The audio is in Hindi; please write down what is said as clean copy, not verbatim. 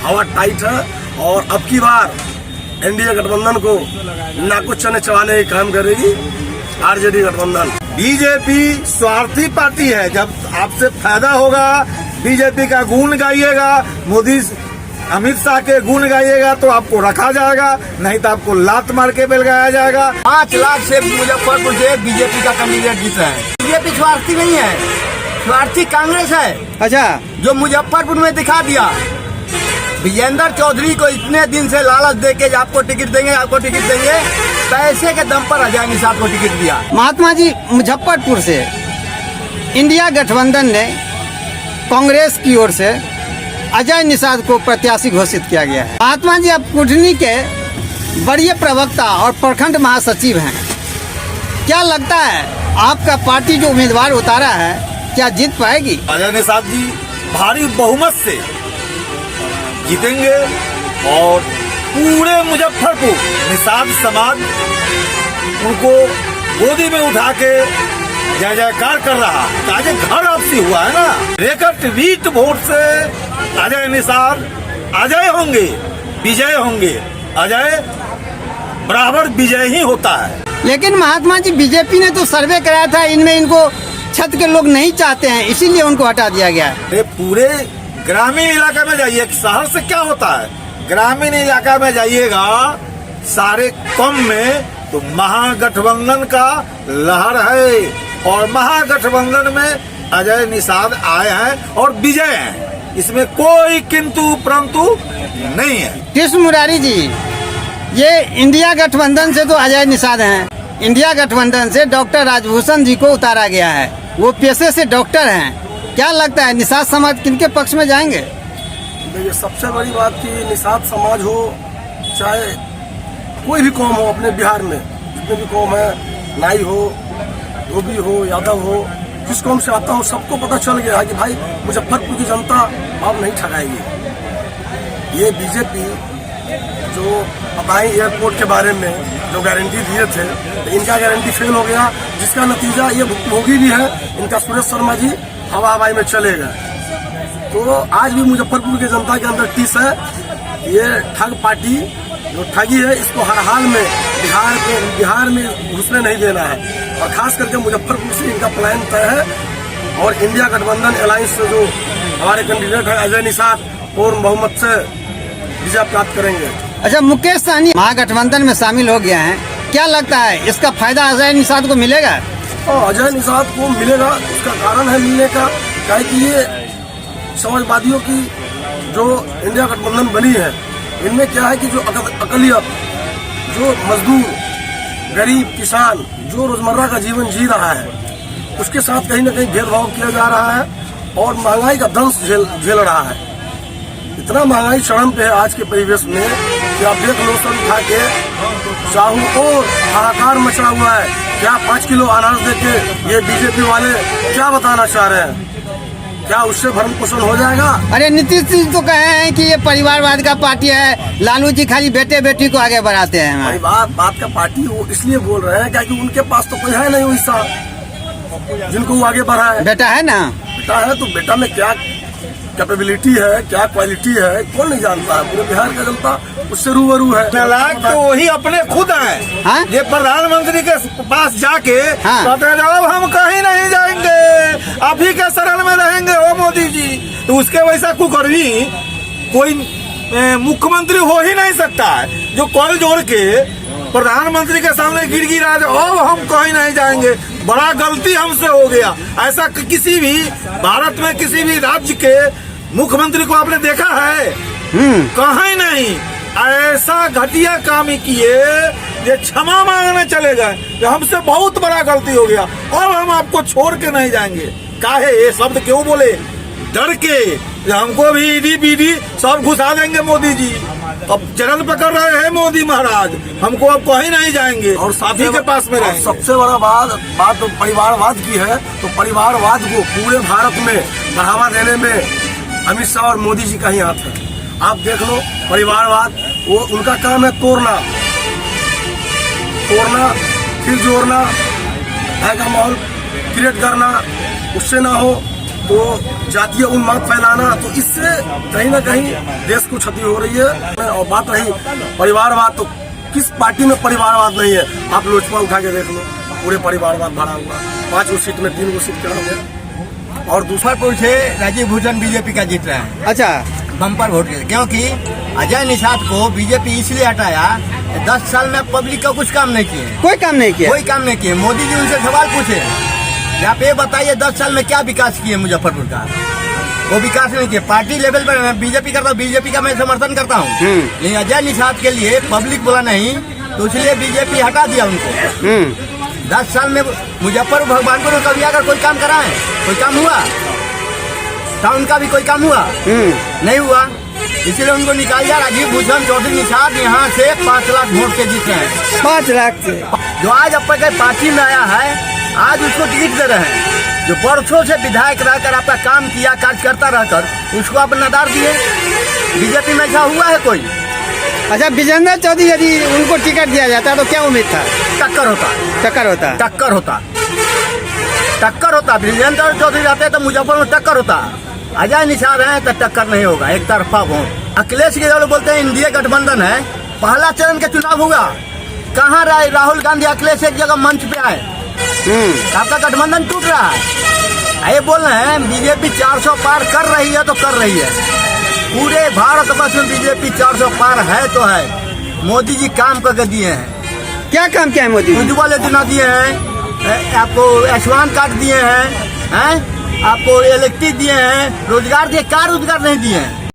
हवा टाइट है और अब की बार एनडीए गठबंधन को नाकुच चने चबाने का काम करेगी आरजेडी गठबंधन। बीजेपी स्वार्थी पार्टी है, जब आपसे फायदा होगा बीजेपी का गुण गाइएगा, मोदी अमित शाह के गुण गाइएगा तो आपको रखा जाएगा, नहीं तो आपको लात मार के बेलगाया जाएगा। 5 लाख से मुजफ्फरपुर से बीजेपी का कैंडिडेट जीता है। बीजेपी स्वार्थी नहीं है, स्वार्थी कांग्रेस है। अच्छा, जो मुजफ्फरपुर में दिखा दिया, विजेंद्र चौधरी को इतने दिन से लालच देके आपको टिकट देंगे, आपको टिकट देंगे, पैसे के दम पर अजय निषाद को टिकट दिया। महात्मा जी, मुजफ्फरपुर से इंडिया गठबंधन ने कांग्रेस की ओर से अजय निषाद को प्रत्याशी घोषित किया गया है। महात्मा जी, अब कुटनी के वरीय प्रवक्ता और प्रखंड महासचिव हैं, क्या लगता है आपका पार्टी जो उम्मीदवार उतारा है क्या जीत पाएगी? अजय निषाद जी भारी बहुमत से जीतेंगे और पूरे मुजफ्फरपुर निषाद समाज उनको गोदी में उठा के जय जयकार कर रहा है। आज घर आपसी हुआ है ना, रेकट वीट वोट से अजय निषाद अजय होंगे, विजय होंगे। अजय बराबर विजय ही होता है। लेकिन महात्मा जी, बीजेपी ने तो सर्वे कराया था, इनमें इनको छत के लोग नहीं चाहते हैं, इसीलिए उनको हटा दिया गया है। अरे पूरे ग्रामीण इलाका में जाइए, शहर से क्या होता है, ग्रामीण इलाका में जाइएगा सारे कम में तो महागठबंधन का लहर है और महागठबंधन में अजय निषाद आए हैं और विजय हैं, इसमें कोई किंतु परंतु नहीं है। कृष्ण मुरारी जी, ये इंडिया गठबंधन से तो अजय निषाद हैं, इंडिया गठबंधन से डॉक्टर राजभूषण जी को उतारा गया है, वो पेशे से डॉक्टर हैं, क्या लगता है निषाद समाज किनके पक्ष में जाएंगे? देखिए, सबसे बड़ी बात कि निषाद समाज हो चाहे कोई भी कौम हो, अपने बिहार में जितने भी कौम है, नाई हो, धोबी हो, यादव हो, जिस कौम से आता हो, सबको पता चल गया है कि भाई मुजफ्फरपुर की जनता अब नहीं ठगाएगी। ये बीजेपी जो बताई एयरपोर्ट के बारे में जो गारंटी दिए थे, तो इनका गारंटी फेल हो गया, जिसका नतीजा ये भुक्तभोगी भी है। इनका सुरेश शर्मा जी हवा हवाई में चले गए। तो आज भी मुजफ्फरपुर की जनता के अंदर टीस है, ये ठग पार्टी जो ठगी है, इसको हर हाल में बिहार में घुसने नहीं देना है और खास करके मुजफ्फरपुर से इनका प्लान तय है। और इंडिया गठबंधन अलायंस से जो हमारे कैंडिडेट है अजय निषाद और बहुमत से विजय प्राप्त करेंगे। अच्छा, मुकेश सहनी महागठबंधन में शामिल हो गया है, क्या लगता है इसका फायदा अजय निषाद को मिलेगा? अजय निषाद को मिलेगा, उसका कारण है मिलने का, क्या कि ये समाजवादियों की जो इंडिया गठबंधन बनी है, इनमें क्या है कि जो अकलियत, जो मजदूर, गरीब, किसान जो रोजमर्रा का जीवन जी रहा है, उसके साथ कहीं न कहीं भेदभाव किया जा रहा है और महंगाई का दंश झेल रहा है। इतना महंगाई चरम पे है आज के परिवेश में कि आप देख लो, सब उठा के चाहू और हाहाकार मचा हुआ है। क्या 5 किलो अनाज देके ये बीजेपी वाले क्या बताना चाह रहे हैं? क्या उससे भरण पोषण हो जाएगा? अरे नीतीश जी तो कहे हैं कि ये परिवारवाद का पार्टी है, लालू जी खाली बेटे बेटी को आगे बढ़ाते हैं। परिवारवाद का पार्टी वो इसलिए बोल रहे हैं क्योंकि उनके पास तो कोई है नहीं वैसा जिनको वो आगे बढ़ाए। बेटा है ना, बेटा है तो बेटा में क्या कैपेबिलिटी है, क्या क्वालिटी है, कौन नहीं जानता है। पूरे बिहार का जनता उससे रूबरू है। तलाक तो वही अपने खुद हैं। हाँ? ये प्रधानमंत्री के पास जाके कहते हैं अब हम कहीं नहीं जाएंगे, आप ही के शरण में रहेंगे ओ मोदी जी। तो उसके वैसा कुकर्मी कोई मुख्यमंत्री हो ही नहीं सकता है जो कॉल जोड़ के प्रधानमंत्री के सामने गिड़गिड़ा दे अब हम कहीं नहीं जाएंगे, बड़ा गलती हमसे हो गया। ऐसा किसी भी भारत में किसी भी राज्य के मुख्यमंत्री को आपने देखा है? कहीं नहीं। ऐसा घटिया काम ही किए, ये क्षमा मांगने चले गए कि हमसे बहुत बड़ा गलती हो गया, अब हम आपको छोड़ के नहीं जाएंगे। काहे ये शब्द क्यों बोले? डर के हमको भी ईडी बीडी सब घुसा देंगे मोदी जी। अब चरण पकड़ रहे हैं मोदी महाराज, हमको अब कहीं नहीं जाएंगे और साथी के पास में रहेंगे। सबसे बड़ा बात तो परिवारवाद की है। तो परिवारवाद को पूरे भारत में बढ़ावा देने में अमित शाह और मोदी जी का ही हाथ है। आप देख लो, परिवारवाद वो उनका काम है, तोड़ना फिर जोड़ना, भय का माहौल क्रिएट करना, उससे ना हो तो जातीय उन्माद फैलाना, तो इससे कहीं ना कहीं देश को क्षति हो रही है। और बात रही परिवारवाद, तो किस पार्टी में परिवारवाद नहीं है? आप लोजपा उठा के देख लो, पूरे परिवारवाद भरा हुआ, 5 सीट में 3 सीट क्या होंगे। और दूसरा पुरुष है राजीव भूषण बीजेपी का जीत रहा है अच्छा, बम्पर वोट के, क्योंकि अजय निषाद को बीजेपी इसलिए हटाया, 10 साल में पब्लिक का कुछ काम नहीं किए, कोई काम नहीं किया। कोई काम नहीं किए। मोदी जी उनसे सवाल पूछे, आप ये बताइए 10 साल में क्या विकास किए मुजफ्फरपुर का? वो विकास नहीं किए। पार्टी लेवल पर मैं बीजेपी करता हूँ, बीजेपी का मैं समर्थन करता हूँ, लेकिन अजय निषाद के लिए पब्लिक बोला नहीं, तो इसलिए बीजेपी हटा दिया उनको। 10 साल में मुजफ्फरपुर भगवानपुर में कभी अगर कोई काम करा है, कोई काम हुआ? टाउन का भी कोई काम हुआ? नहीं हुआ, इसलिए उनको निकाल दिया। राजीव भूषण चौधरी निषाद यहाँ से 5 लाख वोट के जीते हैं। 5 लाख से जो आज अब तक पार्टी में आया है, आज उसको टिकट दे रहे हैं। जो वर्षों से विधायक रहकर आपका काम किया, कार्यकर्ता रहकर, उसको आप नदार दिए। बीजेपी में ऐसा हुआ है कोई? अच्छा, विजेंद्र चौधरी यदि उनको टिकट दिया जाता तो क्या उम्मीद था? टक्कर होता, टक्कर होता। टक्कर होता, टक्कर होता। विजेंद्र चौधरी रहते तो मुजफ्फरपुर में टक्कर होता। अजय निषाद है तो टक्कर नहीं होगा, एक तरफा वोट। अखिलेश यादव बोलते हैं इंडिया गठबंधन है, पहला चरण के चुनाव हुआ, कहाँ रहे राहुल गांधी अखिलेश एक जगह मंच पे आए? आपका गठबंधन टूट रहा है। ये बोल रहे हैं बीजेपी 400 पार कर रही है, तो कर रही है। पूरे भारतवर्ष में बीजेपी 400 पार है तो है। मोदी जी काम करके दिए हैं। क्या काम किया है मोदी? उज्ज्वल योजना दिए हैं, आपको आयुष्मान कार्ड दिए हैं, आपको इलेक्ट्रिक दिए हैं, रोजगार दिए, क्या रोजगार नहीं दिए हैं?